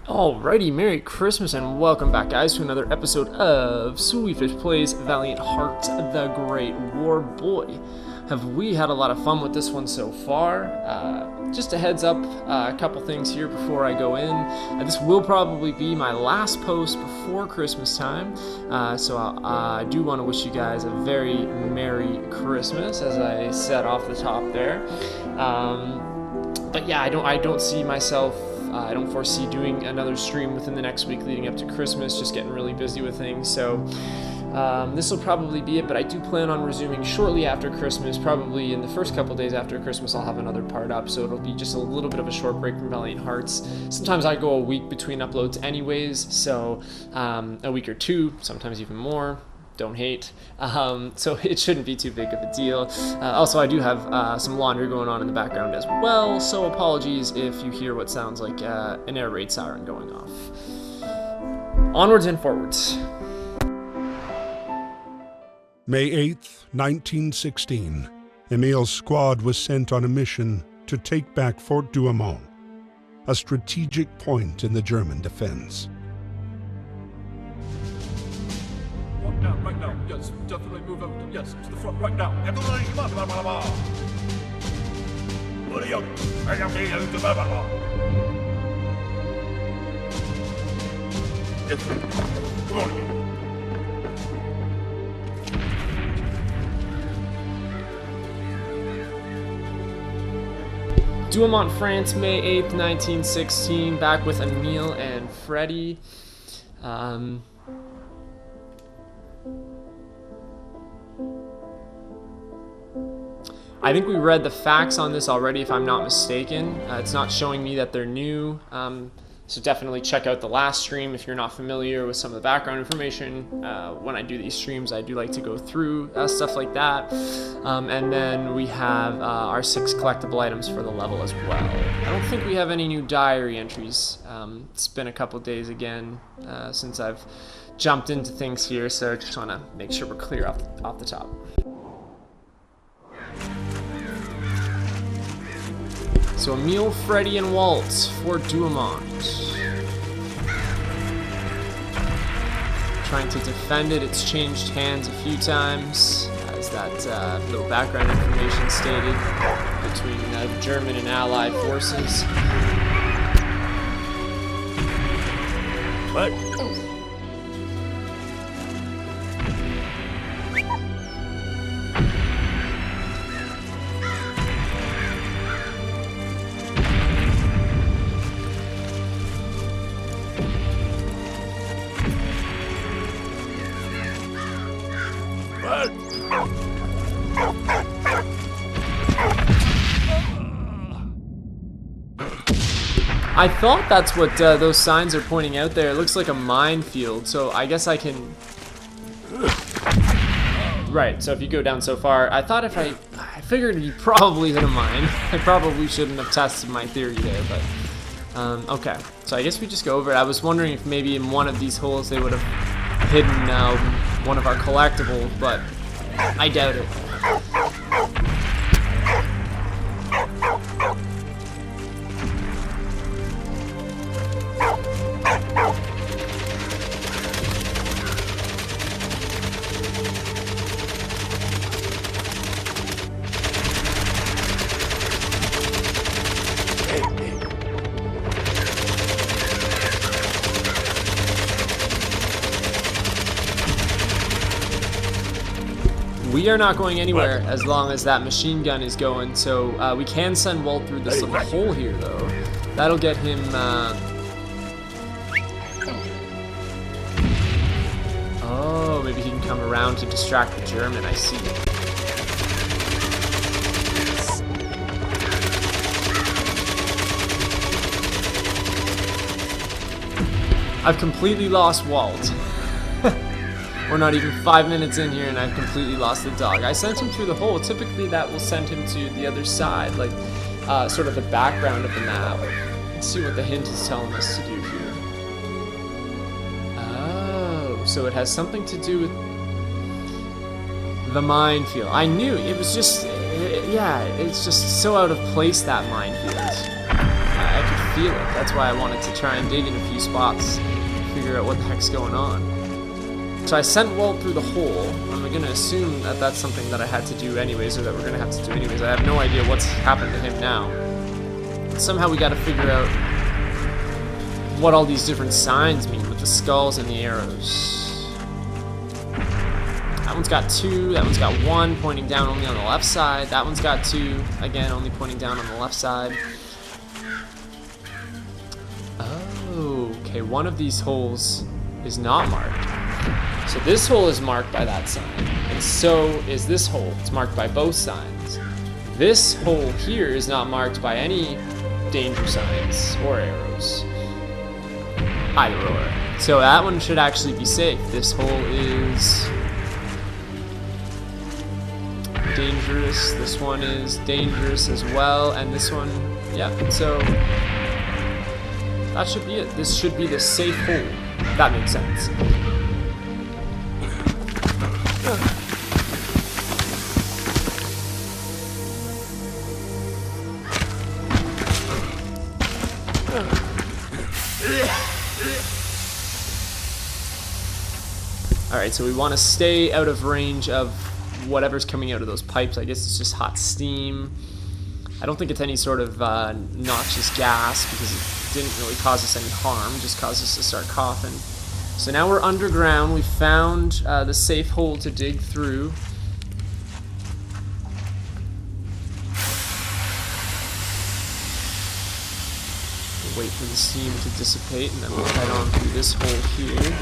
Alrighty, Merry Christmas and welcome back, guys, to another episode of sweetfishPLAYS Valiant Heart, the Great War. Boy, have we had a lot of fun with this one so far. Just a heads up, a couple things here before I go in. This will probably be my last post before Christmas time, so I do want to wish you guys a very Merry Christmas, as I said off the top there. But yeah, I don't see myself. I don't foresee doing another stream within the next week leading up to Christmas, just getting really busy with things, so this will probably be it, but I do plan on resuming shortly after Christmas. Probably in the first couple days after Christmas I'll have another part up, so it'll be just a little bit of a short break from Valiant Hearts. Sometimes I go a week between uploads anyways, so a week or two, sometimes even more. Don't hate. So it shouldn't be too big of a deal. Also, I do have some laundry going on in the background as well, so apologies if you hear what sounds like an air raid siren going off. Onwards and forwards. May 8th, 1916, Emil's squad was sent on a mission to take back Fort Douaumont, a strategic point in the German defense. Right now, yes, definitely move over to, yes, to the front right now. Everybody, come on, blah, blah, blah. What are you? Yes, come on. Douaumont, France, May 8th, 1916. Back with Emil and Freddy. I think we read the facts on this already, if I'm not mistaken. It's not showing me that they're new, so definitely check out the last stream if you're not familiar with some of the background information. When I do these streams, I do like to go through stuff like that. And then we have our 6 collectible items for the level as well. I don't think we have any new diary entries. It's been a couple days again since I've jumped into things here, so just want to make sure we're clear off the top. So Emil, Freddy, and Walt for Douaumont. Trying to defend it. It's changed hands a few times, as that little background information stated, between German and Allied forces. What? I thought that's what those signs are pointing out there. It looks like a minefield, so I guess I can... Right, so if you go down so far, I thought if I figured you probably hit a mine. I probably shouldn't have tested my theory there, but... okay, so I guess we just go over it. I was wondering if maybe in one of these holes they would have hidden one of our collectibles, but I doubt it. We are not going anywhere as long as that machine gun is going, so we can send Walt through this little hole here, though. That'll get him... Oh, maybe he can come around to distract the German, I see. I've completely lost Walt. We're not even 5 minutes in here and I've completely lost the dog. I sent him through the hole. Typically that will send him to the other side, like sort of the background of the map. Let's see what the hint is telling us to do here. Oh, so it has something to do with the minefield. I knew, it was just, yeah, it's just so out of place, that minefield. I could feel it. That's why I wanted to try and dig in a few spots, figure out what the heck's going on. So I sent Walt through the hole. I'm gonna assume that that's something that I had to do anyways, or that we're gonna have to do anyways. I have no idea what's happened to him now. Somehow we gotta figure out what all these different signs mean with the skulls and the arrows. That one's got 2, that one's got 1, pointing down only on the left side. That one's got 2, again, only pointing down on the left side. Oh, okay, one of these holes is not marked. So this hole is marked by that sign, and so is this hole. It's marked by both signs. This hole here is not marked by any danger signs or arrows. Either or. So that one should actually be safe. This hole is dangerous. This one is dangerous as well, and this one, yeah. So that should be it. This should be the safe hole. That makes sense. Alright, so we want to stay out of range of whatever's coming out of those pipes. I guess it's just hot steam. I don't think it's any sort of noxious gas, because it didn't really cause us any harm, just caused us to start coughing. So now we're underground. We found the safe hole to dig through. We'll wait for the steam to dissipate, and then we'll head on through this hole here.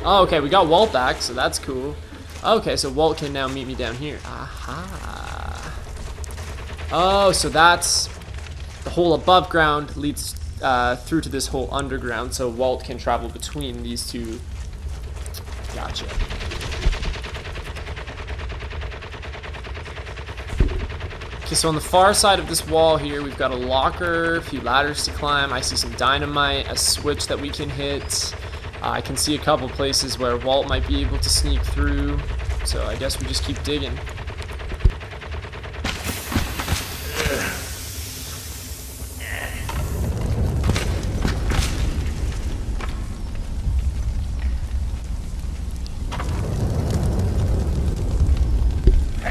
Oh, okay, we got Walt back, so that's cool. Okay, so Walt can now meet me down here. Aha. Oh, so that's the hole above ground leads through to this hole underground, so Walt can travel between these two. Gotcha. Okay, so on the far side of this wall here, we've got a locker, a few ladders to climb. I see some dynamite, a switch that we can hit. I can see a couple places where Walt might be able to sneak through, so I guess we just keep digging.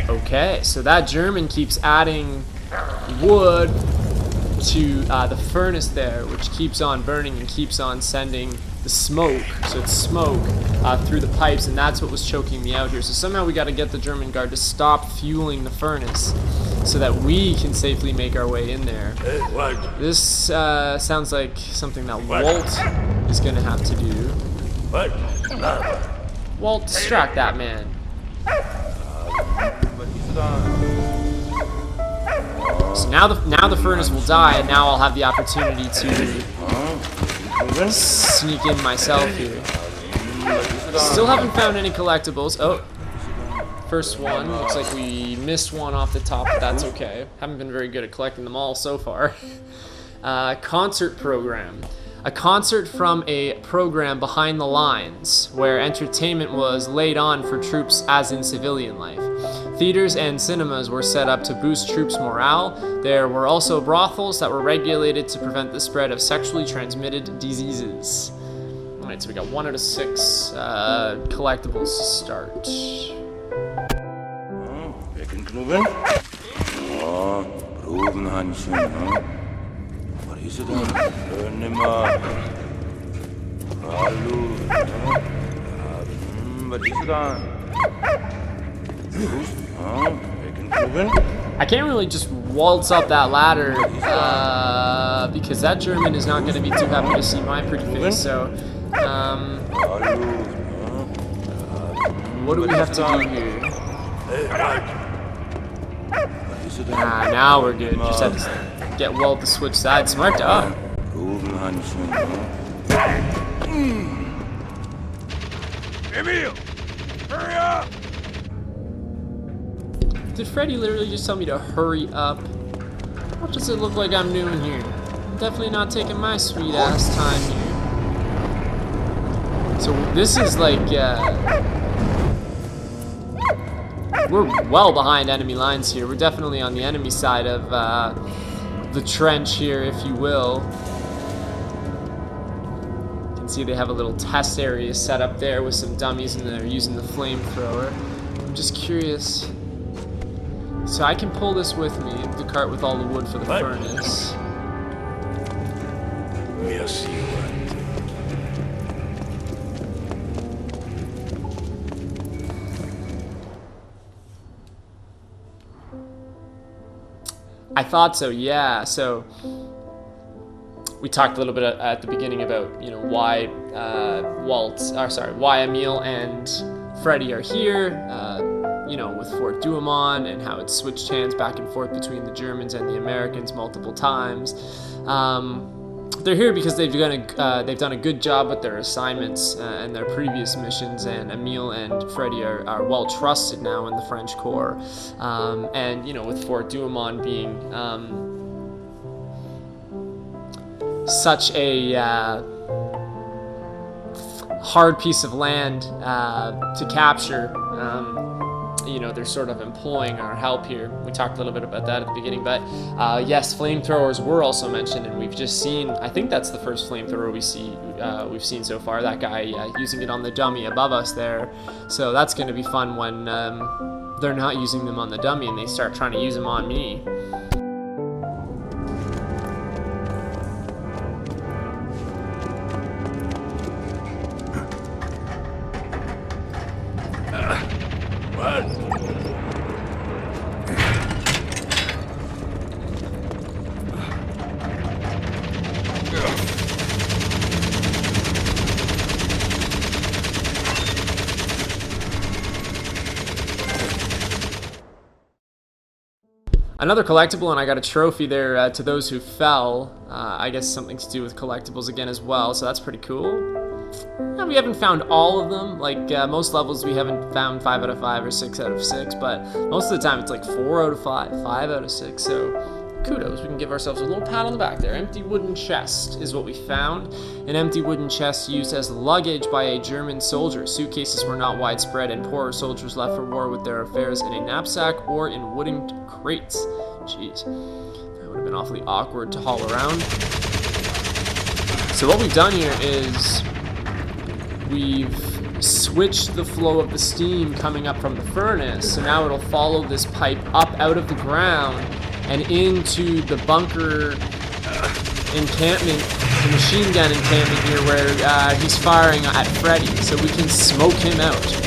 Okay, so that German keeps adding wood to the furnace there, which keeps on burning and keeps on sending the smoke, so it's smoke through the pipes, and that's what was choking me out here. So somehow we got to get the German guard to stop fueling the furnace so that we can safely make our way in there. This sounds like something that Walt is going to have to do. Walt, distract that man. So now the furnace will die, and now I'll have the opportunity to sneak in myself here. Still haven't found any collectibles. Oh, first one. Looks like we missed one off the top, but that's okay. Haven't been very good at collecting them all so far. Concert program. A concert from a program behind the lines, where entertainment was laid on for troops as in civilian life. Theaters and cinemas were set up to boost troops' morale. There were also brothels that were regulated to prevent the spread of sexually transmitted diseases. Alright, so we got 1 out of 6 collectibles to start. I can't really just waltz up that ladder because that German is not going to be too happy to see my pretty face. So, what do we have to do here? Now we're good. Just have to get Walt to switch sides. Smart dog. Emil! Hurry up! Did Freddy literally just tell me to hurry up? What does it look like I'm doing here? I'm definitely not taking my sweet ass time here. So this is like, we're well behind enemy lines here. We're definitely on the enemy side of the trench here, if you will. You can see they have a little test area set up there with some dummies, and they're using the flamethrower. I'm just curious. So I can pull this with me, the cart with all the wood for the furnace. Yes, you are. I thought so, yeah. So we talked a little bit at the beginning about, you know, why why Emil and Freddy are here, you know, with Fort Douaumont, and how it's switched hands back and forth between the Germans and the Americans multiple times. They're here because they've done a good job with their assignments and their previous missions, and Emil and Freddy are well trusted now in the French Corps. And, you know, with Fort Douaumont being such a hard piece of land to capture, you know, they're sort of employing our help here. We talked a little bit about that at the beginning, but yes, flamethrowers were also mentioned, and we've just seen, I think that's the first flamethrower we've seen so far, that guy using it on the dummy above us there. So that's going to be fun when they're not using them on the dummy and they start trying to use them on me. Another collectible, and I got a trophy there to those who fell. I guess something to do with collectibles again as well, so that's pretty cool. Now, we haven't found all of them. Like most levels, we haven't found 5 out of 5 or 6 out of 6, but most of the time it's like 4 out of 5, 5 out of 6. So kudos, we can give ourselves a little pat on the back there. Empty wooden chest is what we found. An empty wooden chest used as luggage by a German soldier. Suitcases were not widespread, and poorer soldiers left for war with their affairs in a knapsack or in wooden crates. Jeez, that would have been awfully awkward to haul around. So what we've done here is we've switched the flow of the steam coming up from the furnace, so now it'll follow this pipe up out of the ground and into the bunker encampment, the machine gun encampment here, where he's firing at Freddy, so we can smoke him out.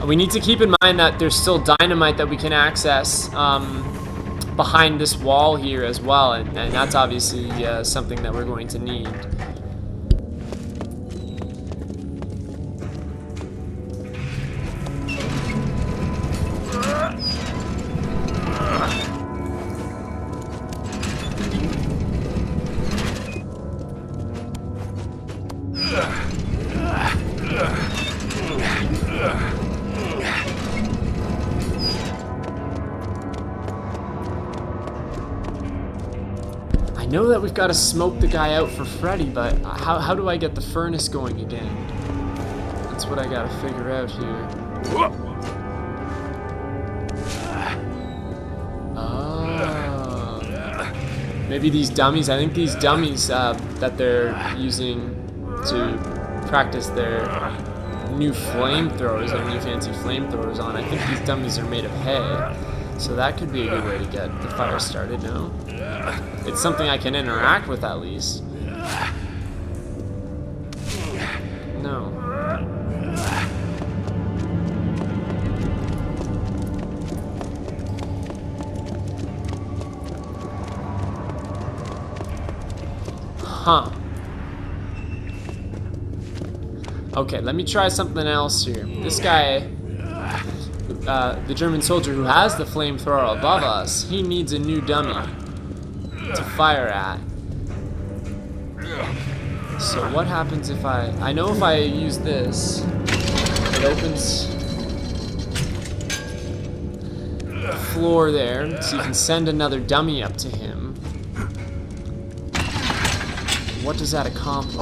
We need to keep in mind that there's still dynamite that we can access behind this wall here as well, and that's obviously something that we're going to need. I know that we've got to smoke the guy out for Freddy, but how do I get the furnace going again? That's what I gotta figure out here. Oh. Maybe these dummies, I think these dummies that they're using to practice their new flamethrowers, their new fancy flamethrowers on, I think these dummies are made of hay. So that could be a good way to get the fire started, no? It's something I can interact with at least. No. Huh. Okay, let me try something else here. This guy, the German soldier who has the flamethrower above us, he needs a new dummy to fire at. So what happens if I know if I use this, it opens the floor there, so you can send another dummy up to him. what does that accomplish?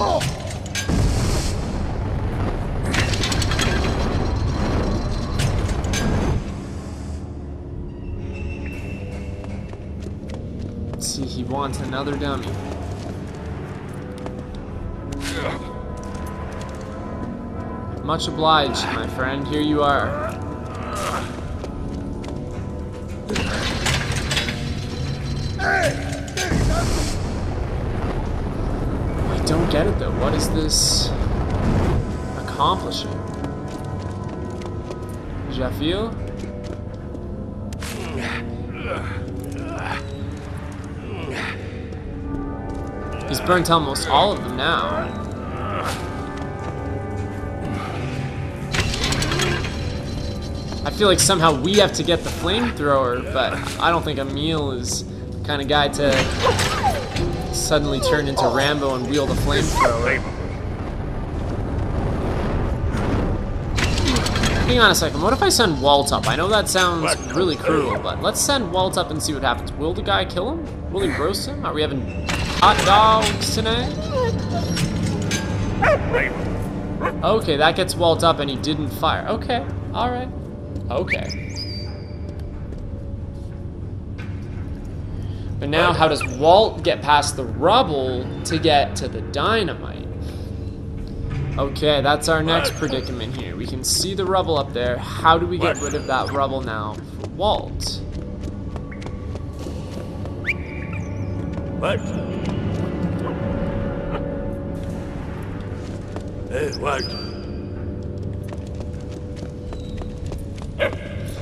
Let's see, he wants another dummy. Much obliged, my friend. Here you are. I don't get it though. What is this accomplishing? Jafil? He's burnt almost all of them now. I feel like somehow we have to get the flamethrower, but I don't think Emil is the kind of guy to suddenly turn into Rambo and wield a flamethrower. Hang on a second, what if I send Walt up? I know that sounds really cruel, but let's send Walt up and see what happens. Will the guy kill him? Will he roast him? Are we having hot dogs today? Okay, that gets Walt up and he didn't fire. Okay, alright. Okay. But now, how does Walt get past the rubble to get to the dynamite? Okay, that's our next predicament here. We can see the rubble up there. How do we get rid of that rubble now for Walt? What? Hey, what?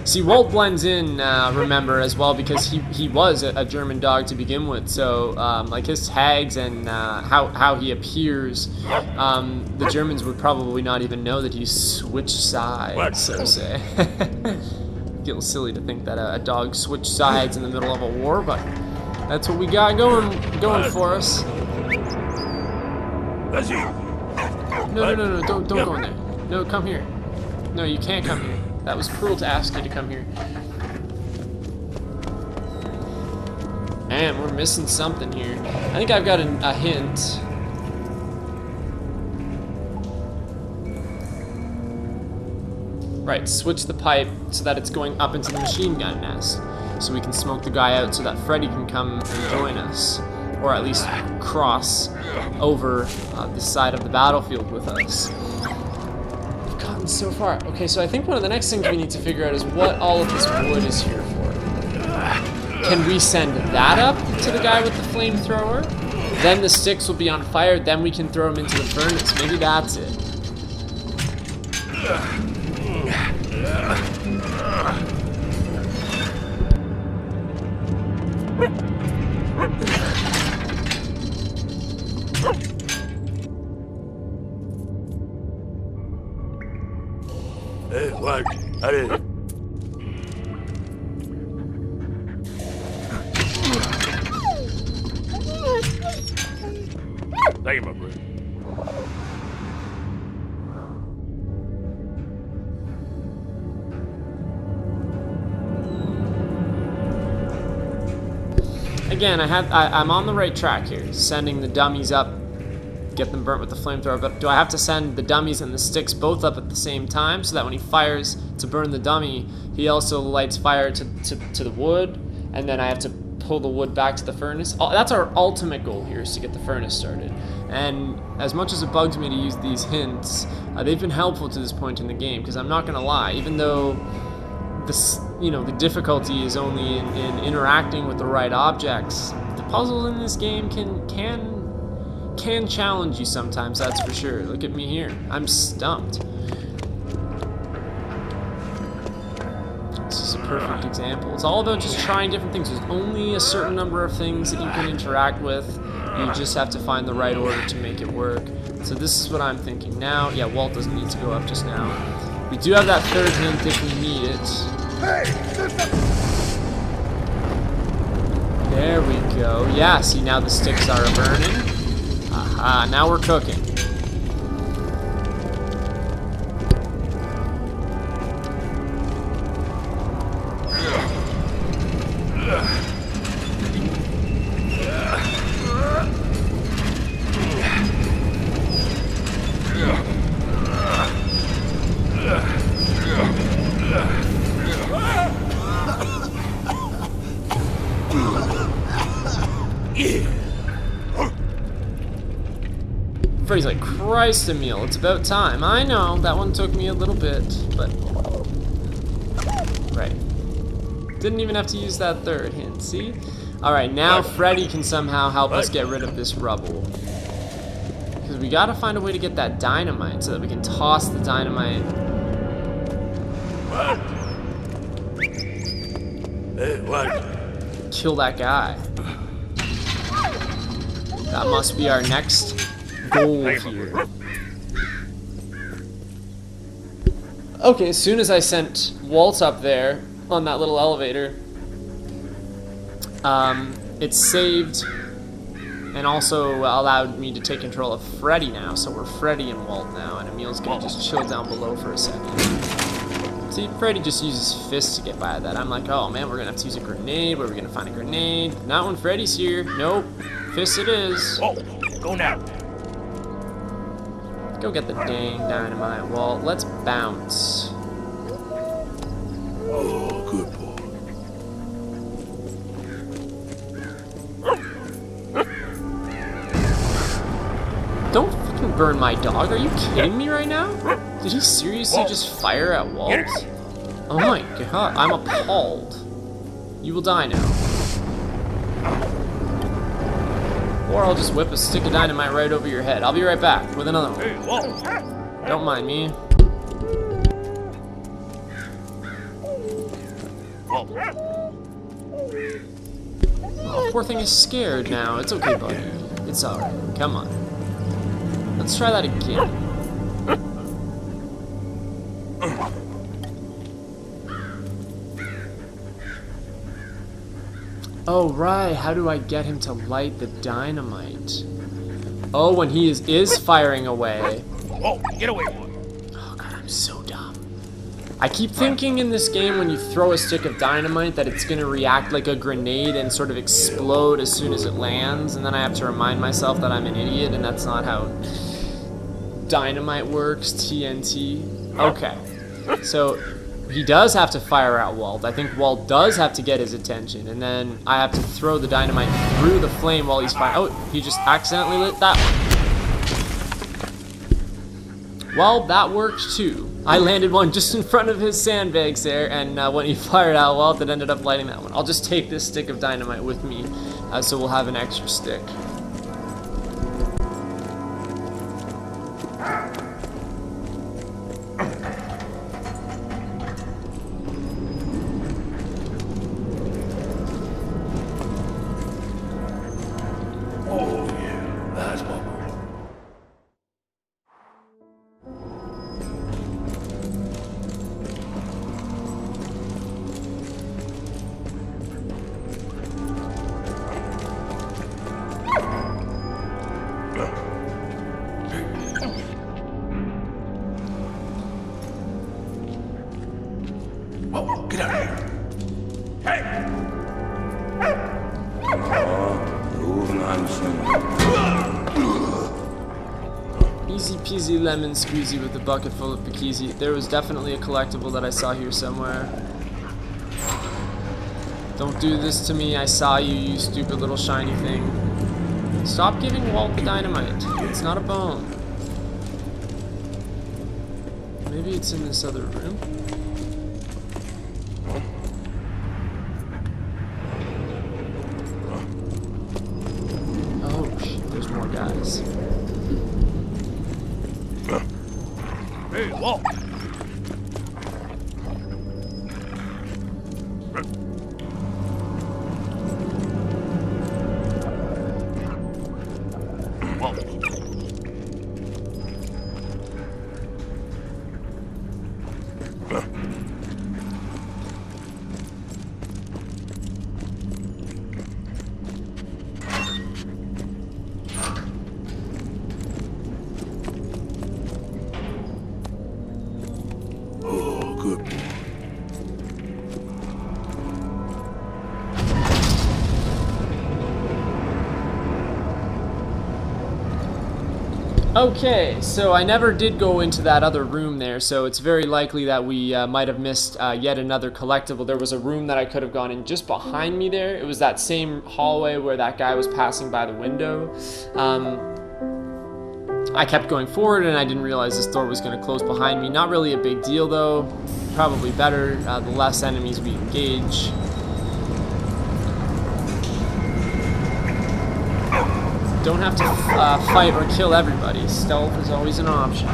See, Walt blends in, remember, as well, because he was a German dog to begin with, so, like, his tags and how he appears, the Germans would probably not even know that he's switched sides, so to say. Feels silly to think that a dog switched sides in the middle of a war, but that's what we got going for us. No, don't go in there. No, come here. No, you can't come here. That was cruel to ask you to come here. Man, we're missing something here. I think I've got a hint. Right, switch the pipe so that it's going up into the machine gun nest. So we can smoke the guy out so that Freddy can come and join us. Or at least cross over the side of the battlefield with us. So far. Okay, so I think one of the next things we need to figure out is what all of this wood is here for. Can we send that up to the guy with the flamethrower? Then the sticks will be on fire, then we can throw them into the furnace. Maybe that's it. Hey, what? How did it? Thank you, my friend. Again, I'm on the right track here, sending the dummies up, get them burnt with the flamethrower, but do I have to send the dummies and the sticks both up at the same time so that when he fires to burn the dummy, he also lights fire to the wood, and then I have to pull the wood back to the furnace? That's our ultimate goal here, is to get the furnace started. And as much as it bugs me to use these hints, they've been helpful to this point in the game, because I'm not going to lie, even though this, the difficulty is only in interacting with the right objects, the puzzles in this game can challenge you sometimes, that's for sure. Look at me here. I'm stumped. This is a perfect example. It's all about just trying different things. There's only a certain number of things that you can interact with. You just have to find the right order to make it work. So this is what I'm thinking now. Yeah, Walt doesn't need to go up just now. We do have that third hint if we need it. There we go. Yeah, see, now the sticks are burning. Aha, now we're cooking. Freddy's like, Christ, Emil, it's about time. I know, that one took me a little bit, but... Right. Didn't even have to use that third hint, see? Alright, now Freddy can somehow help us get rid of this rubble. Because we gotta find a way to get that dynamite so that we can toss the dynamite. Kill that guy. That must be our next goal here. Okay, as soon as I sent Walt up there on that little elevator, it saved and also allowed me to take control of Freddy now. So we're Freddy and Walt now, and Emil's gonna just chill down below for a second. See, Freddy just uses fists to get by that. I'm like, oh man, we're gonna have to use a grenade. Where are we gonna find a grenade? Not when Freddy's here. Nope. Fists it is. Oh, go now. Go get the dang dynamite, Walt. Let's bounce. Oh, good boy. Don't fucking burn my dog. Are you kidding me right now? Did he seriously just fire at Walt? Oh my god, I'm appalled. You will die now. Or I'll just whip a stick of dynamite right over your head. I'll be right back with another one. Hey, Walt. Don't mind me. Oh, poor thing is scared now. It's okay, buddy. It's alright. Come on. Let's try that again. Oh, right. How do I get him to light the dynamite? Oh, when he is firing away. Oh, get away, Walt. Oh, God, I'm so dumb. I keep thinking in this game when you throw a stick of dynamite that it's going to react like a grenade and sort of explode as soon as it lands, and then I have to remind myself that I'm an idiot and that's not how dynamite works, TNT. Okay, so he does have to fire at Walt. I think Walt does have to get his attention, and then I have to throw the dynamite through the flame while he's firing. Oh, he just accidentally lit that one. Well, that worked too. I landed one just in front of his sandbags there, and when he fired out Walt, it ended up lighting that one. I'll just take this stick of dynamite with me, so we'll have an extra stick. Oh, yeah. That's my boy. Oh, get out of here. Hey! Easy peasy lemon squeezy with a bucket full of Pakeezy. There was definitely a collectible that I saw here somewhere. Don't do this to me. I saw you, you stupid little shiny thing. Stop giving Walt the dynamite. It's not a bone. Maybe it's in this other room. Oh, shit, there's more guys. Hey, Walt. Oh, good boy. Okay, so I never did go into that other room there, so it's very likely that we might have missed yet another collectible. There was a room that I could have gone in just behind me there. It was that same hallway where that guy was passing by the window. I kept going forward and I didn't realize this door was going to close behind me. Not really a big deal though. Probably better the less enemies we engage. Don't have to fight or kill everybody. Stealth is always an option.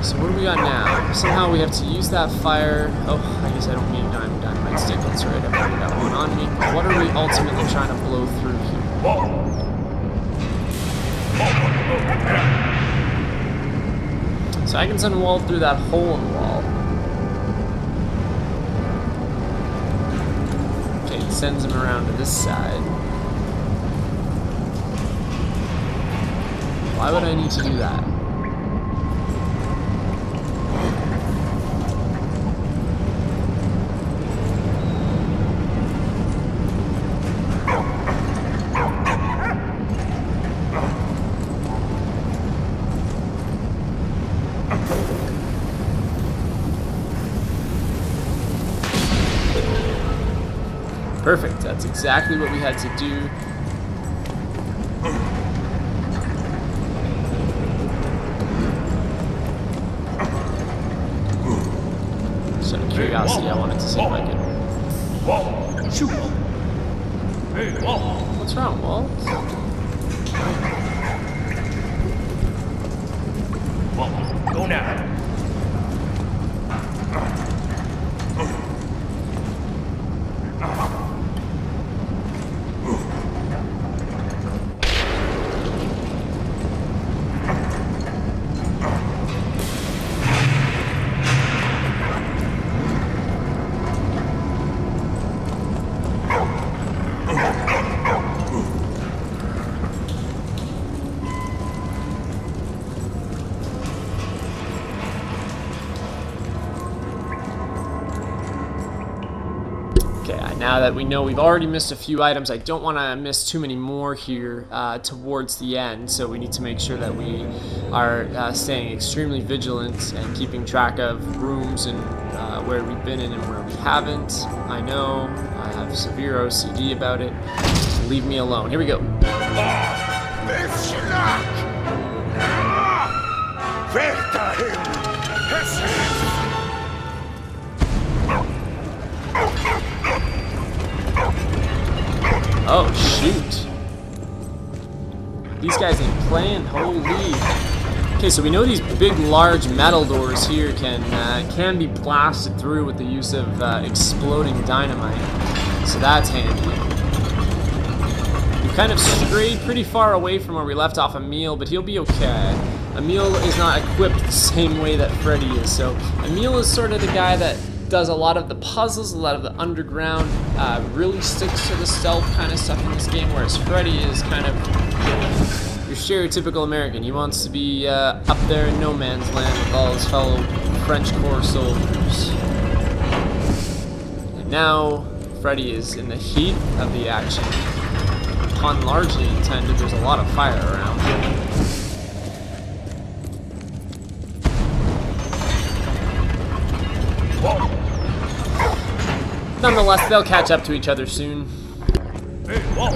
So what do we got now? Somehow we have to use that fire. Oh, I guess I don't need a dynamite stick. That's right, I've already got one on me. But what are we ultimately trying to blow through here? So I can send a wall through that hole in the wall. Okay, it sends him around to this side. Why would I need to do that? Perfect, that's exactly what we had to do. Just out of curiosity, I wanted to see if I could... Shoot! Hey, Walt! What's wrong, Walt? Walt, go now! Now that we know we've already missed a few items, I don't want to miss too many more here towards the end, so we need to make sure that we are staying extremely vigilant and keeping track of rooms and where we've been in and where we haven't. I know, I have severe OCD about it. Leave me alone. Here we go. Oh, shoot. These guys ain't playing. Holy. Okay, so we know these big, large metal doors here can be blasted through with the use of exploding dynamite. So that's handy. We've kind of strayed pretty far away from where we left off Emil, but he'll be okay. Emil is not equipped the same way that Freddy is. So Emil is sort of the guy that does a lot of the puzzles, a lot of the underground, really sticks to the stealth kind of stuff in this game, whereas Freddy is kind of your stereotypical American. He wants to be up there in no man's land with all his fellow French Corps soldiers. And now, Freddy is in the heat of the action. Pun largely intended, there's a lot of fire around. Nonetheless, they'll catch up to each other soon. Hey, Walt!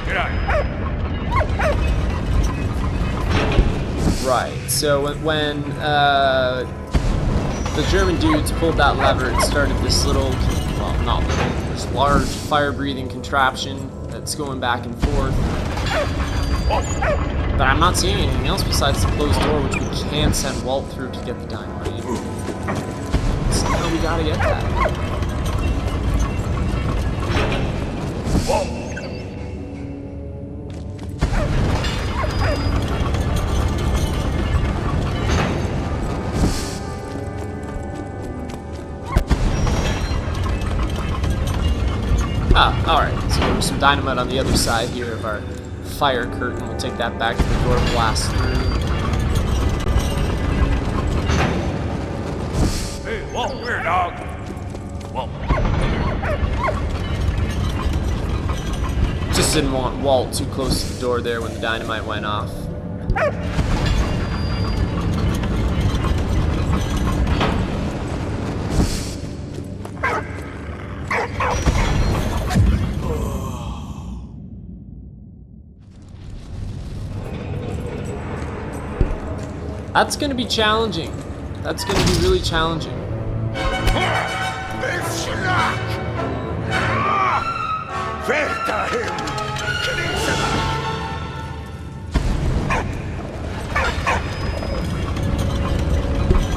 Get out! Right, so when the German dudes pulled that lever, it started this little, well, not little, this large fire-breathing contraption that's going back and forth. But I'm not seeing anything else besides the closed door, which we can't send Walt through to get the dynamite. Somehow we gotta get that. Ah, alright, so there's some dynamite on the other side here of our fire curtain. We'll take that back to the door, blast through. Hey, Walt, come here, dog! Walt. Just didn't want Walt too close to the door there when the dynamite went off. That's gonna be challenging. That's gonna be really challenging.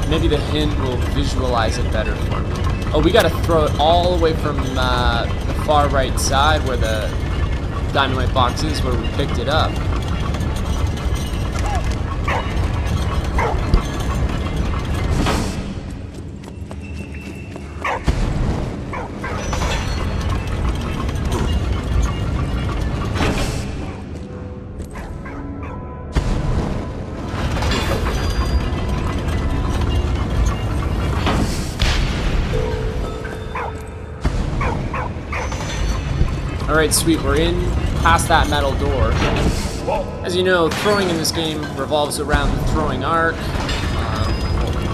Maybe the hint will visualize it better for me. Oh, we gotta throw it all the way from the far right side where the dynamite box is, where we picked it up. Alright, sweet, we're in past that metal door. As you know, throwing in this game revolves around the throwing arc.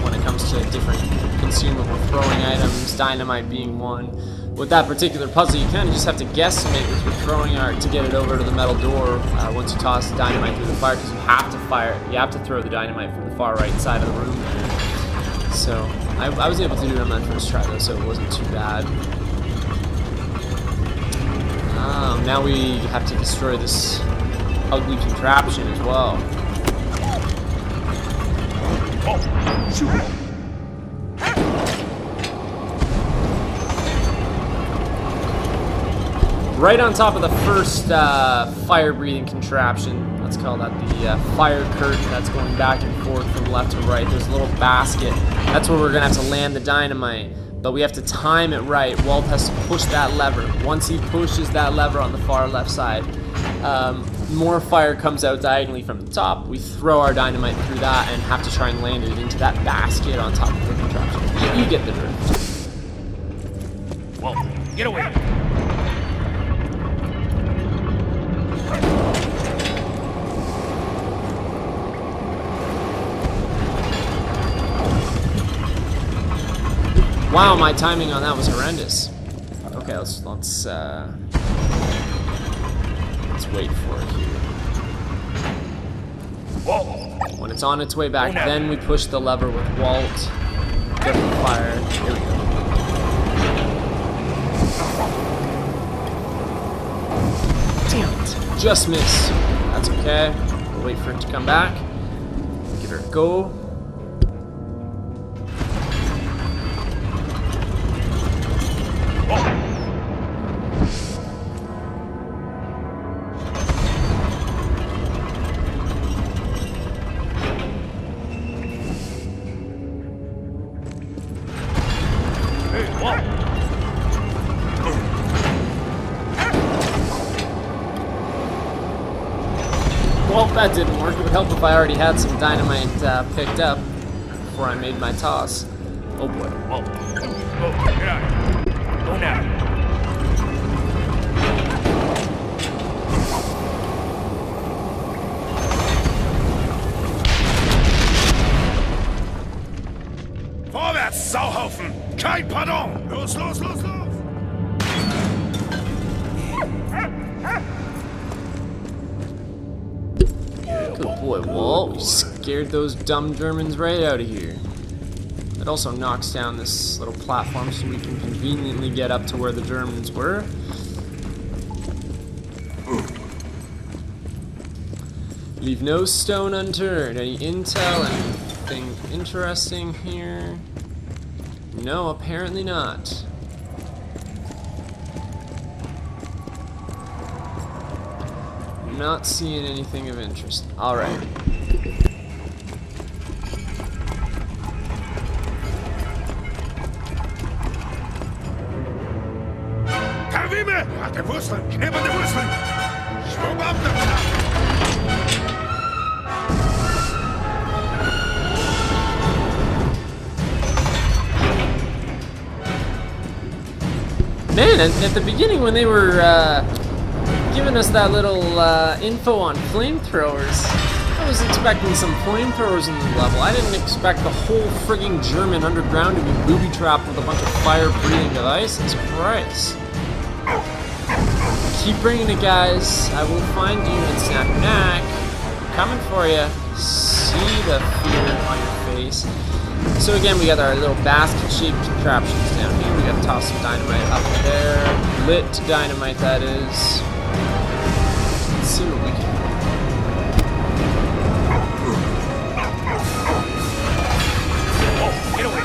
When it comes to different consumable throwing items, dynamite being one. With that particular puzzle, you kind of just have to guesstimate with your throwing arc to get it over to the metal door once you toss the dynamite through the fire, because you have to throw the dynamite from the far right side of the room there. So, I was able to do it on my first try though, so it wasn't too bad. Now we have to destroy this ugly contraption as well. Right on top of the first fire-breathing contraption, let's call that the fire curtain that's going back and forth from left to right. There's a little basket. That's where we're going to have to land the dynamite. But we have to time it right. Walt has to push that lever. Once he pushes that lever on the far left side, more fire comes out diagonally from the top. We throw our dynamite through that and have to try and land it into that basket on top of the contraption. You get the drift. Walt, get away. Wow, my timing on that was horrendous. Okay, let's wait for it here. Walt. When it's on its way back, then we push the lever with Walt. Get the fire. Here we go. Damn it! Just miss. That's okay. We'll wait for it to come back. Give her a go. Well, that didn't work. It would help if I already had some dynamite picked up before I made my toss. Oh boy. Whoa. Whoa, get out of here. Go now. Vorwärts, Sauhaufen! Kein Pardon! Los, los, los, los! Good boy, Walt. We scared those dumb Germans right out of here. It also knocks down this little platform so we can conveniently get up to where the Germans were. Leave no stone unturned. Any intel, anything interesting here? No, apparently not. Not seeing anything of interest. Alright. Kavime! Ach, der Wurzeln! Knipp an der Wurzeln! Schwung ab, der Man, at the beginning when they were giving us that little info on flamethrowers, I was expecting some flamethrowers in the level. I didn't expect the whole frigging German underground to be booby-trapped with a bunch of fire-breathing devices. Christ. Keep bringing it, guys. I will find you and snap your neck. coming for you. See the fear on your face. So again, we got our little basket-shaped contraptions down here. We got to toss some dynamite up there. Lit dynamite, that is. Let's see what we can do. Get away.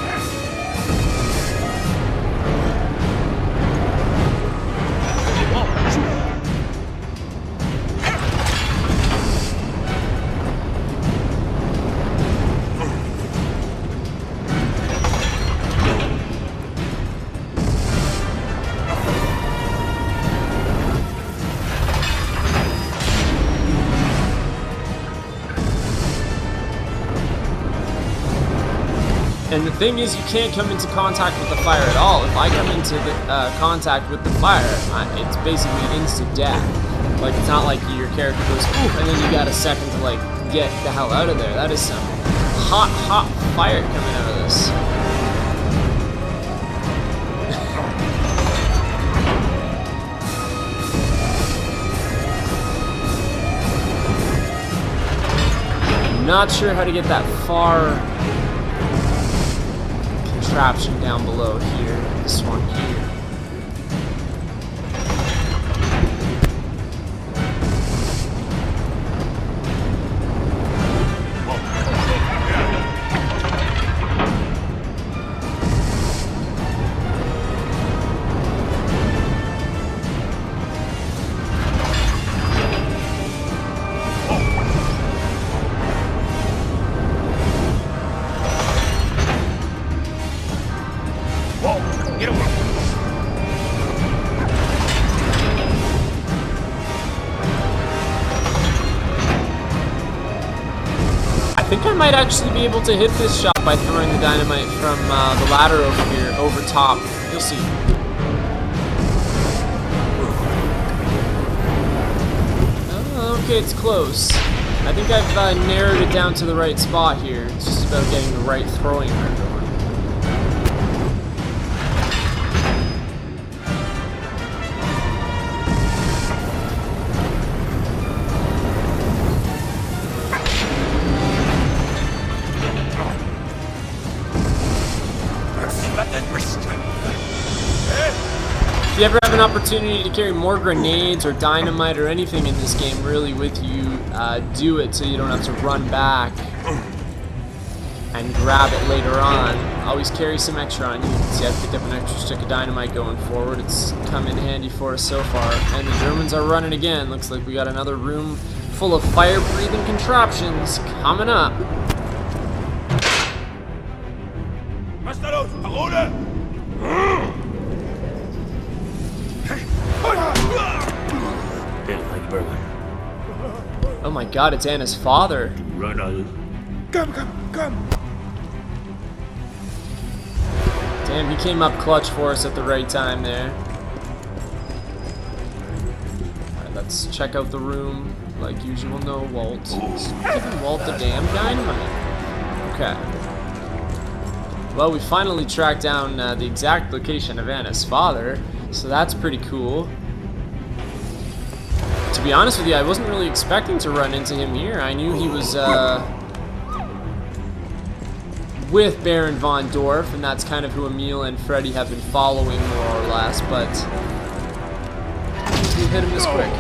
And the thing is, you can't come into contact with the fire at all. If I come into the, contact with the fire, it's basically instant death. Like, it's not like your character goes, ooh, and then you got a second to, like, get the hell out of there. That is some hot, hot fire coming out of this. Not sure how to get that far contraption down below here. This one here. Get away. I think I might actually be able to hit this shot by throwing the dynamite from the ladder over here, over top. You'll see. Oh, okay, it's close. I think I've narrowed it down to the right spot here. It's just about getting the right throwing range going. If you ever have an opportunity to carry more grenades or dynamite or anything in this game really with you, do it so you don't have to run back and grab it later on. Always carry some extra on you. You can see I picked up an extra stick of dynamite going forward. It's come in handy for us so far. And the Germans are running again. Looks like we got another room full of fire-breathing contraptions coming up. Oh my god, it's Anna's father. Run out. Come. Damn, he came up clutch for us at the right time there. Alright, let's check out the room. Like usual, no Walt. Giving Walt the damn dynamite. Okay. Well, we finally tracked down the exact location of Anna's father, so that's pretty cool. To be honest with you, I wasn't really expecting to run into him here. I knew he was with Baron von Dorf, and that's kind of who Emil and Freddy have been following more or less, but we hit him this quick.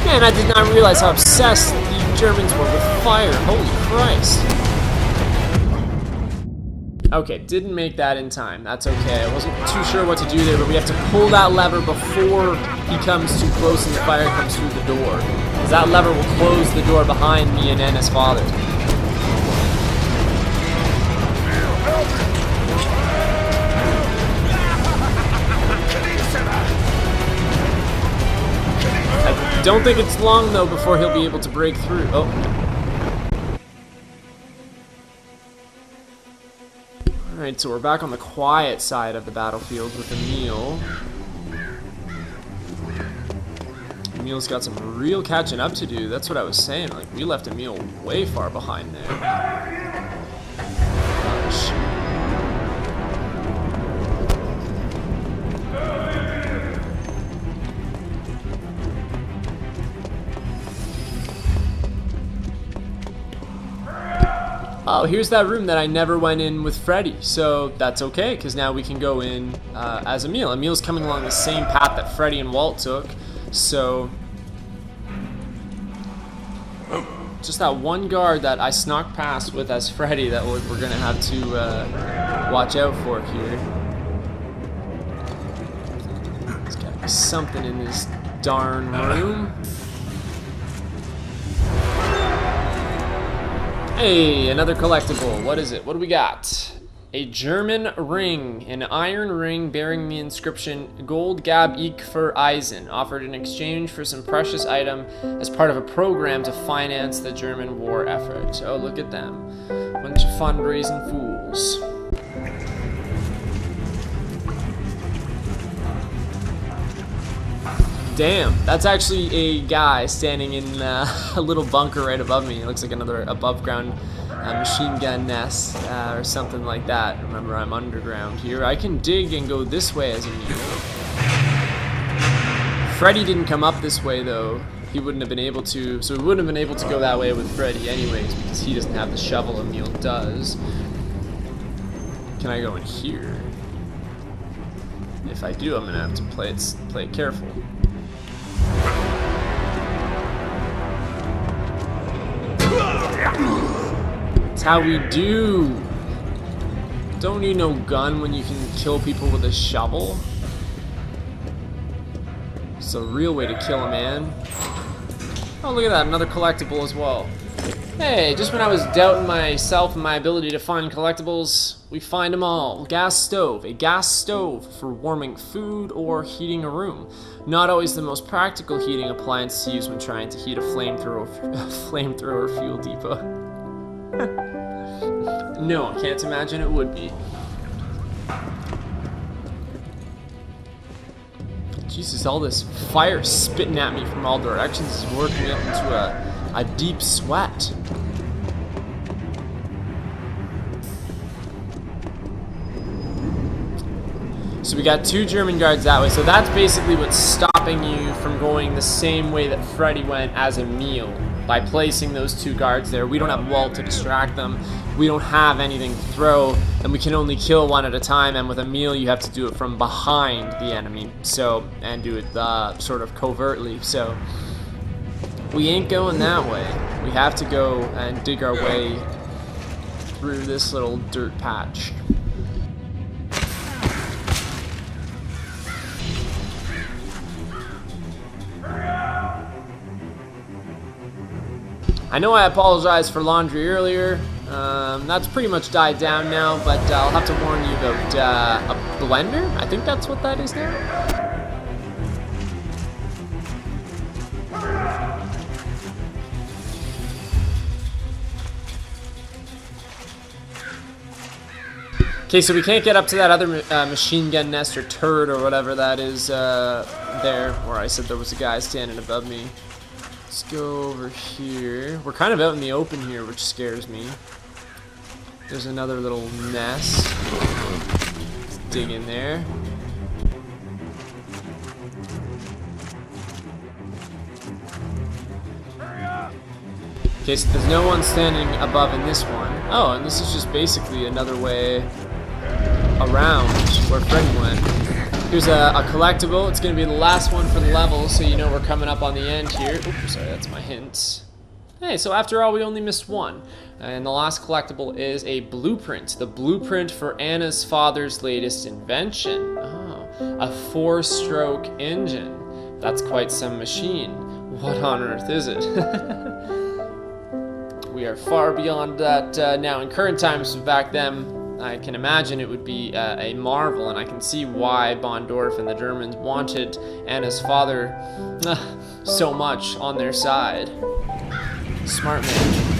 Man, I did not realize how obsessed the Germans were with fire. Holy Christ. Okay, didn't make that in time. That's okay. I wasn't too sure what to do there, but we have to pull that lever before he comes too close and the fire comes through the door. Because that lever will close the door behind me and Anna's father. I don't think it's long, though, before he'll be able to break through. Oh. Alright, so we're back on the quiet side of the battlefield with Emil. Emil's got some real catching up to do. That's what I was saying. Like, we left Emil way far behind there. Gosh. Oh, here's that room that I never went in with Freddy. So that's okay, because now we can go in as Emil. Emil's coming along the same path that Freddy and Walt took. So just that one guard that I snuck past with as Freddy that we're going to have to watch out for here. There's got to be something in this darn room. Hey, another collectible. What is it? What do we got? A German ring, an iron ring bearing the inscription Gold gab ich für Eisen, offered in exchange for some precious item as part of a program to finance the German war effort. Oh, look at them. Bunch of fundraising fools. Damn, that's actually a guy standing in a little bunker right above me. It looks like another above ground machine gun nest or something like that. Remember, I'm underground here. I can dig and go this way as a Emil. Freddy didn't come up this way though. He wouldn't have been able to, so we wouldn't have been able to go that way with Freddy anyways because he doesn't have the shovel. Emil does. Can I go in here? If I do, I'm gonna have to play it careful. That's how we do. Don't need no gun when you can kill people with a shovel. It's a real way to kill a man. Oh, look at that, another collectible as well. Hey, just when I was doubting myself and my ability to find collectibles, we find them all. Gas stove. A gas stove for warming food or heating a room. Not always the most practical heating appliance to use when trying to heat a flamethrower fuel depot. No, I can't imagine it would be. Jesus, all this fire spitting at me from all directions is working me up into a deep sweat. So we got two German guards that way. So that's basically what's stopping you from going the same way that Freddy went as Emil. By placing those two guards there, we don't have Walt to distract them. We don't have anything to throw, and we can only kill one at a time. And with Emil, you have to do it from behind the enemy, so and do it sort of covertly. So we ain't going that way. We have to go and dig our way through this little dirt patch. I know I apologized for laundry earlier. That's pretty much died down now, but I'll have to warn you about a blender. I think that's what that is now. Okay, so we can't get up to that other machine gun nest or turret or whatever that is there, where I said there was a guy standing above me. Let's go over here. We're kind of out in the open here, which scares me. There's another little nest. Let's dig in there. Okay, so there's no one standing above in this one. Oh, and this is just basically another way around where Freddy went. Here's a collectible. It's going to be the last one for the level, so you know we're coming up on the end here. Oops, sorry, that's my hint. Hey, so after all, we only missed one. And the last collectible is a blueprint. The blueprint for Anna's father's latest invention. Oh, a 4-stroke engine. That's quite some machine. What on earth is it? We are far beyond that now in current times. Back then, I can imagine it would be a marvel, and I can see why Bondorf and the Germans wanted Anna's father so much on their side. Smart man.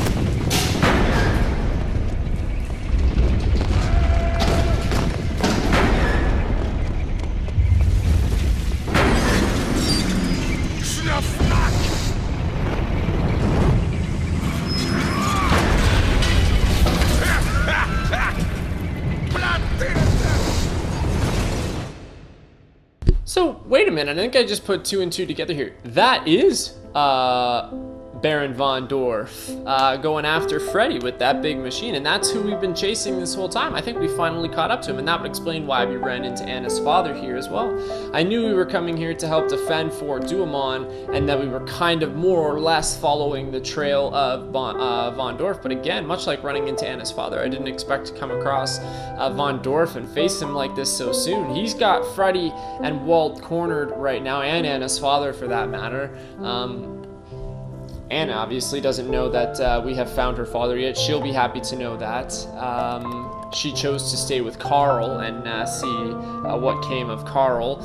So, wait a minute, I think I just put 2 and 2 together here. That is, Baron von Dorf going after Freddy with that big machine, and that's who we've been chasing this whole time. I think we finally caught up to him, and that would explain why we ran into Anna's father here as well. I knew we were coming here to help defend Fort Douaumont, and that we were kind of more or less following the trail of von Dorf, but again, much like running into Anna's father, I didn't expect to come across von Dorf and face him like this so soon. He's got Freddy and Walt cornered right now, and Anna's father for that matter. Anna obviously doesn't know that we have found her father yet. She'll be happy to know that. She chose to stay with Carl and see what came of Carl.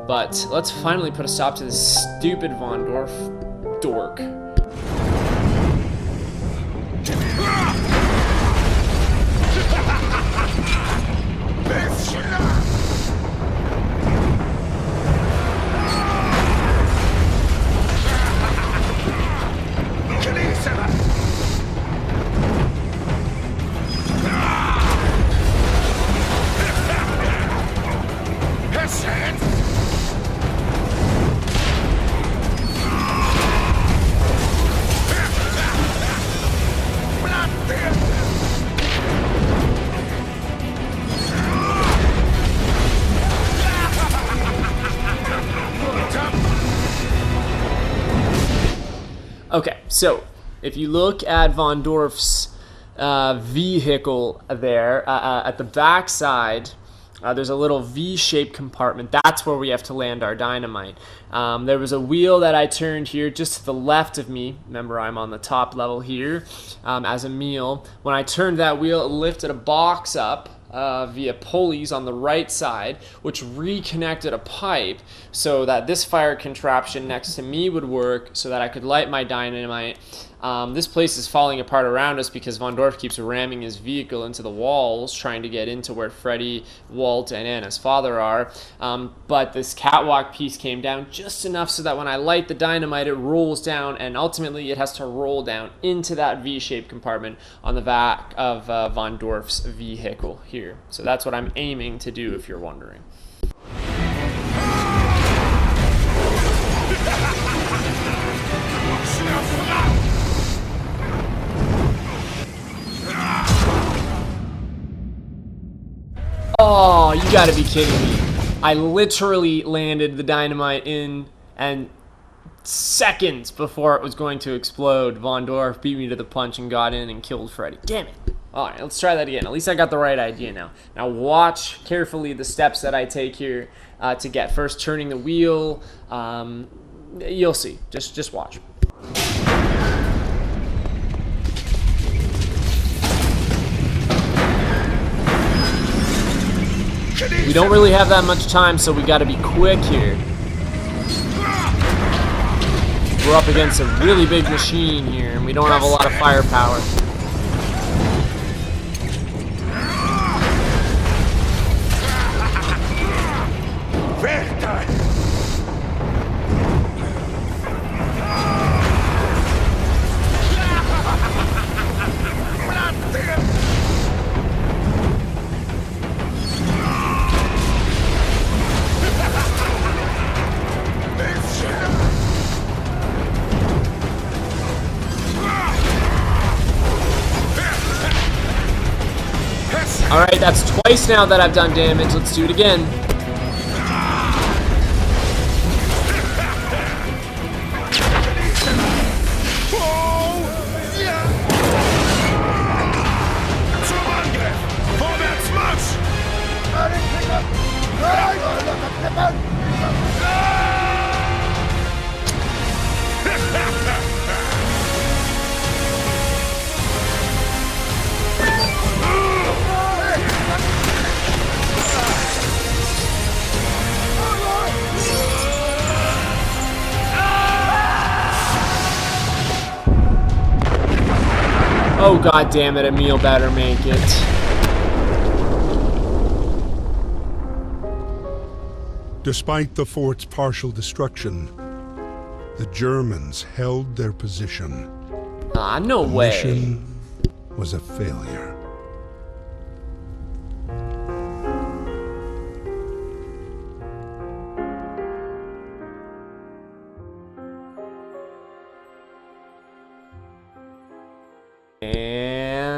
But let's finally put a stop to this stupid Von Dorf dork. Okay, so if you look at Von Dorf's vehicle there, at the back side, there's a little V-shaped compartment. That's where we have to land our dynamite. There was a wheel that I turned here just to the left of me. Remember, I'm on the top level here as a meal. When I turned that wheel, it lifted a box up via pulleys on the right side, which reconnected a pipe so that this fire contraption next to me would work so that I could light my dynamite. This place is falling apart around us because Von Dorf keeps ramming his vehicle into the walls, trying to get into where Freddy, Walt, and Anna's father are. But this catwalk piece came down just enough so that when I light the dynamite, it rolls down, and ultimately it has to roll down into that V-shaped compartment on the back of Von Dorf's vehicle here. So that's what I'm aiming to do, if you're wondering. Oh, you gotta be kidding me. I literally landed the dynamite in, and seconds before it was going to explode, Von Dorf beat me to the punch and got in and killed Freddy. Damn it. Alright, let's try that again. At least I got the right idea now. Now watch carefully the steps that I take here to get first turning the wheel. You'll see. Just watch. We don't really have that much time, so we gotta be quick here. We're up against a really big machine here, and we don't have a lot of firepower. Alright, that's twice now that I've done damage. Let's do it again. Oh, god damn it, Emil better make it. Despite the fort's partial destruction, the Germans held their position. Ah, no The way. mission was a failure.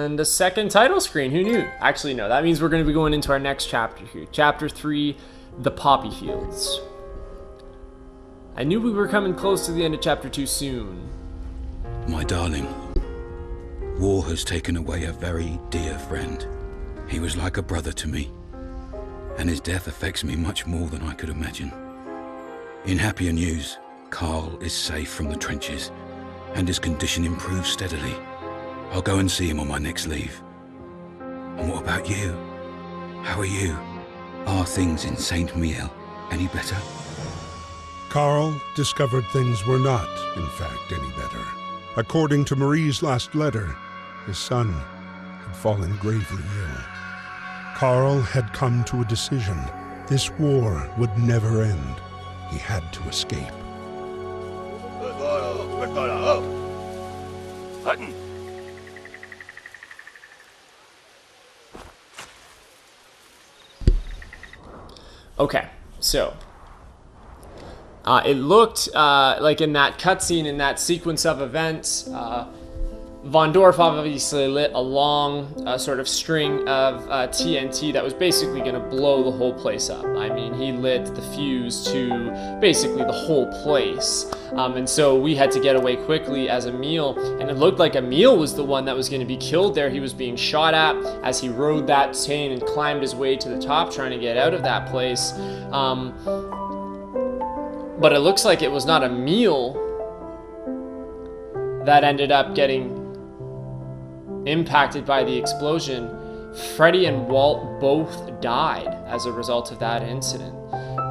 And a second title screen. Who knew? Actually, no. That means we're going to be going into our next chapter here. Chapter 3, The Poppy Fields. I knew we were coming close to the end of Chapter 2 soon. My darling, war has taken away a very dear friend. He was like a brother to me, and his death affects me much more than I could imagine. In happier news, Carl is safe from the trenches, and his condition improves steadily. I'll go and see him on my next leave. And what about you? How are you? Are things in Saint Miel any better? Carl discovered things were not, in fact, any better. According to Marie's last letter, his son had fallen gravely ill. Carl had come to a decision. This war would never end. He had to escape. Okay, so it looked like in that cutscene, in that sequence of events, Von Dorf obviously lit a long sort of string of TNT that was basically going to blow the whole place up. I mean, he lit the fuse to basically the whole place. And so we had to get away quickly as Emil, and it looked like Emil was the one that was going to be killed there. He was being shot at as he rode that chain and climbed his way to the top trying to get out of that place. But it looks like it was not Emil that ended up getting impacted by the explosion. Freddy and Walt both died as a result of that incident.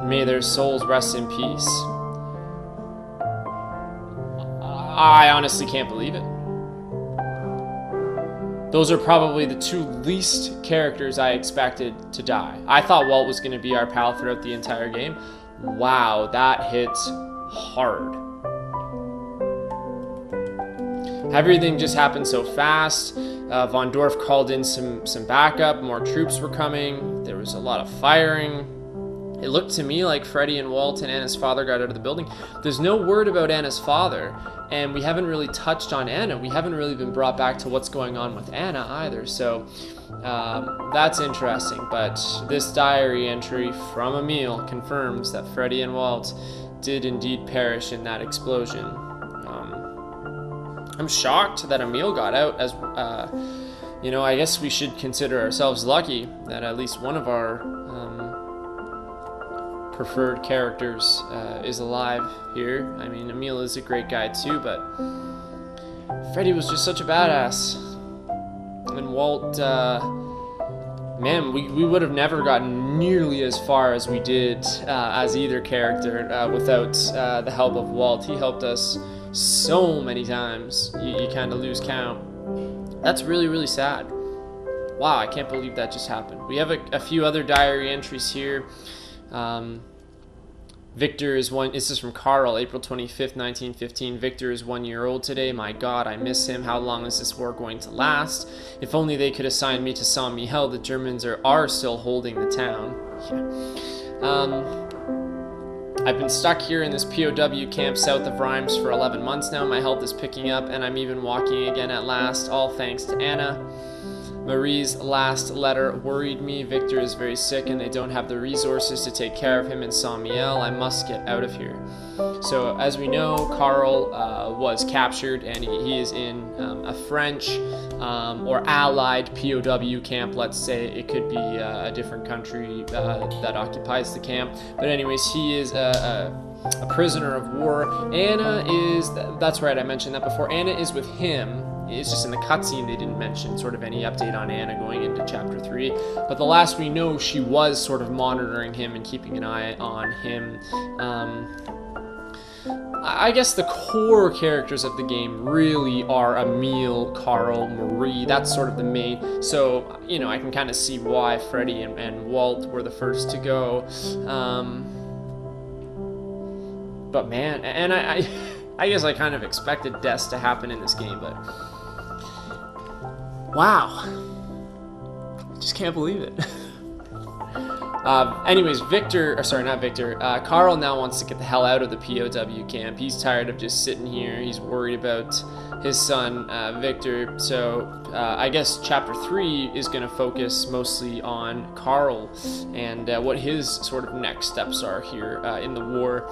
May their souls rest in peace. I honestly can't believe it. Those are probably the two least characters I expected to die. I thought Walt was going to be our pal throughout the entire game. Wow, that hits hard. Everything just happened so fast. Von Dorf called in some backup. More troops were coming. There was a lot of firing. It looked to me like Freddy and Walt and Anna's father got out of the building. There's no word about Anna's father, and we haven't really touched on Anna. We haven't really been brought back to what's going on with Anna either, so that's interesting. But this diary entry from Emil confirms that Freddy and Walt did indeed perish in that explosion. I'm shocked that Emil got out. As you know, I guess we should consider ourselves lucky that at least one of our preferred characters is alive here. I mean, Emil is a great guy too, but Freddy was just such a badass. And Walt, man, we would have never gotten nearly as far as we did as either character without the help of Walt. He helped us so many times, you kind of lose count. That's really, really sad. Wow, I can't believe that just happened. We have a few other diary entries here. Victor is one. This is from Carl, April 25th, 1915. Victor is 1 year old today. My God, I miss him. How long is this war going to last? If only they could assign me to Saint Mihiel. The Germans are still holding the town. Yeah. I've been stuck here in this POW camp south of Reims for 11 months now. My health is picking up, and I'm even walking again at last, all thanks to Anna. Marie's last letter worried me. Victor is very sick, and they don't have the resources to take care of him in Saint Mihiel. I must get out of here. So, as we know, Carl was captured, and he is in a French or Allied POW camp, let's say. It could be a different country that occupies the camp. But anyways, he is a prisoner of war. Anna is, that's right, I mentioned that before. Anna is with him. It's just in the cutscene they didn't mention sort of any update on Anna going into Chapter 3. But the last we know, she was sort of monitoring him and keeping an eye on him. I guess the core characters of the game really are Emil, Carl, Marie. That's sort of the main. So, you know, I can kind of see why Freddy and Walt were the first to go. But man, and I guess I kind of expected deaths to happen in this game, but wow, I just can't believe it. Anyways, Victor, or sorry, not Victor, Carl now wants to get the hell out of the POW camp. He's tired of just sitting here. He's worried about his son, Victor. So I guess chapter 3 is going to focus mostly on Carl and what his sort of next steps are here in the war.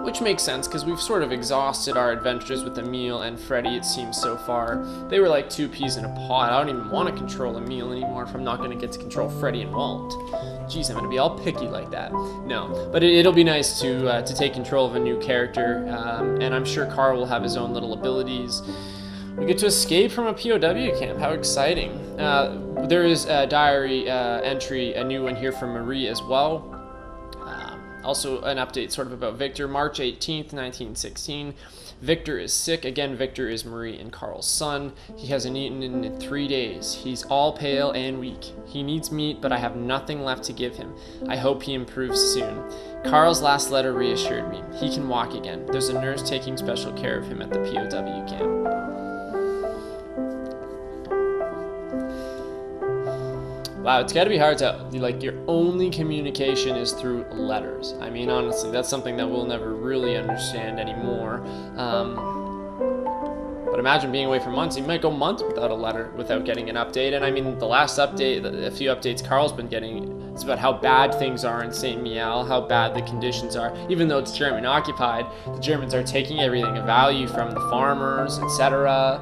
Which makes sense, because we've sort of exhausted our adventures with Emil and Freddy, it seems, so far. They were like 2 peas in a pod. I don't even want to control Emil anymore if I'm not going to get to control Freddy and Walt. Jeez, I'm going to be all picky like that. No, but it'll be nice to take control of a new character, and I'm sure Carl will have his own little abilities. We get to escape from a POW camp. How exciting. There is a diary entry, a new one here from Marie as well. Also an update sort of about Victor. March 18th, 1916. Victor is sick. Again, Victor is Marie and Carl's son. He hasn't eaten in 3 days. He's all pale and weak. He needs meat, but I have nothing left to give him. I hope he improves soon. Carl's last letter reassured me. He can walk again. There's a nurse taking special care of him at the POW camp. Wow, it's got to be hard to, like, your only communication is through letters. I mean, honestly, that's something that we'll never really understand anymore. But imagine being away for months. You might go months without a letter, without getting an update. And I mean, the last update, a few updates Carl's been getting, it's about how bad things are in St. Miel, how bad the conditions are. Even though it's German occupied, the Germans are taking everything of value from the farmers, etc.,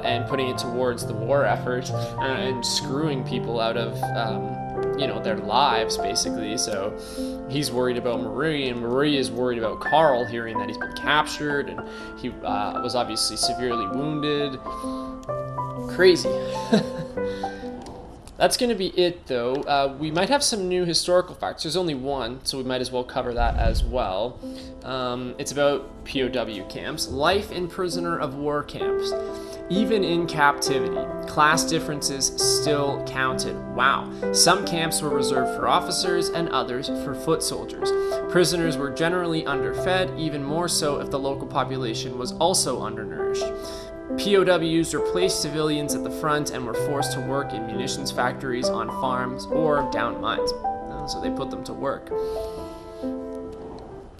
and putting it towards the war effort and screwing people out of, you know, their lives, basically. So he's worried about Marie, and Marie is worried about Carl, hearing that he's been captured, and he was obviously severely wounded. Crazy. That's going to be it, though. We might have some new historical facts. There's only one, so we might as well cover that as well. It's about POW camps. Life in prisoner of war camps. Even in captivity, class differences still counted. Wow. Some camps were reserved for officers and others for foot soldiers. Prisoners were generally underfed, even more so if the local population was also undernourished. POWs replaced civilians at the front and were forced to work in munitions factories, on farms, or down mines. So they put them to work.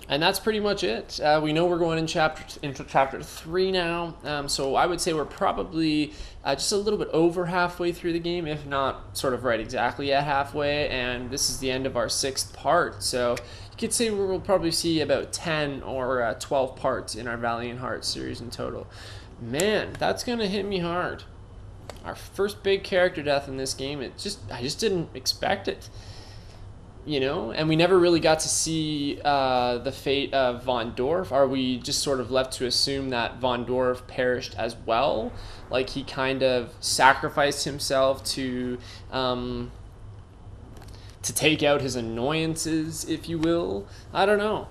And that's pretty much it. We know we're going into chapter 3 now, so I would say we're probably just a little bit over halfway through the game, if not sort of right exactly at halfway, and this is the end of our 6th part, so you could say we'll probably see about 10 or 12 parts in our Valiant Hearts series in total. Man, that's gonna hit me hard. Our first big character death in this game, I just didn't expect it. You know, and we never really got to see the fate of Von Dorf. Are we just sort of left to assume that Von Dorf perished as well? Like he kind of sacrificed himself to take out his annoyances, if you will. I don't know.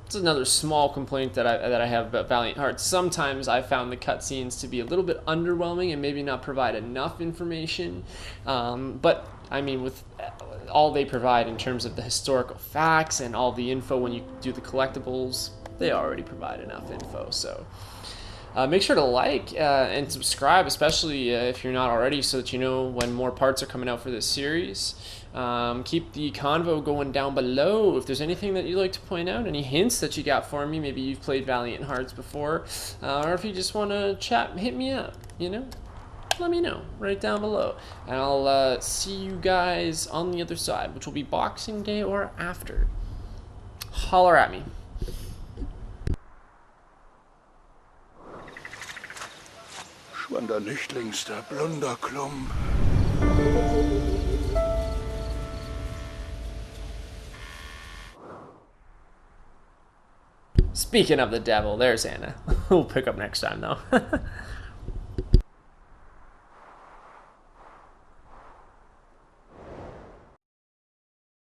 It's another small complaint that I have about Valiant Hearts. Sometimes I found the cutscenes to be a little bit underwhelming and maybe not provide enough information. But I mean, with all they provide in terms of the historical facts and all the info when you do the collectibles, they already provide enough info. So make sure to like and subscribe, especially if you're not already, so that you know when more parts are coming out for this series. Keep the convo going down below. If there's anything that you'd like to point out, any hints that you got for me, maybe you've played Valiant Hearts before, or if you just want to chat, hit me up, you know? Let me know right down below, and I'll see you guys on the other side, which will be Boxing Day or after. Holler at me. Schwander Nichtlingster, blunder Klump. Speaking of the devil, there's Anna. We'll pick up next time, though.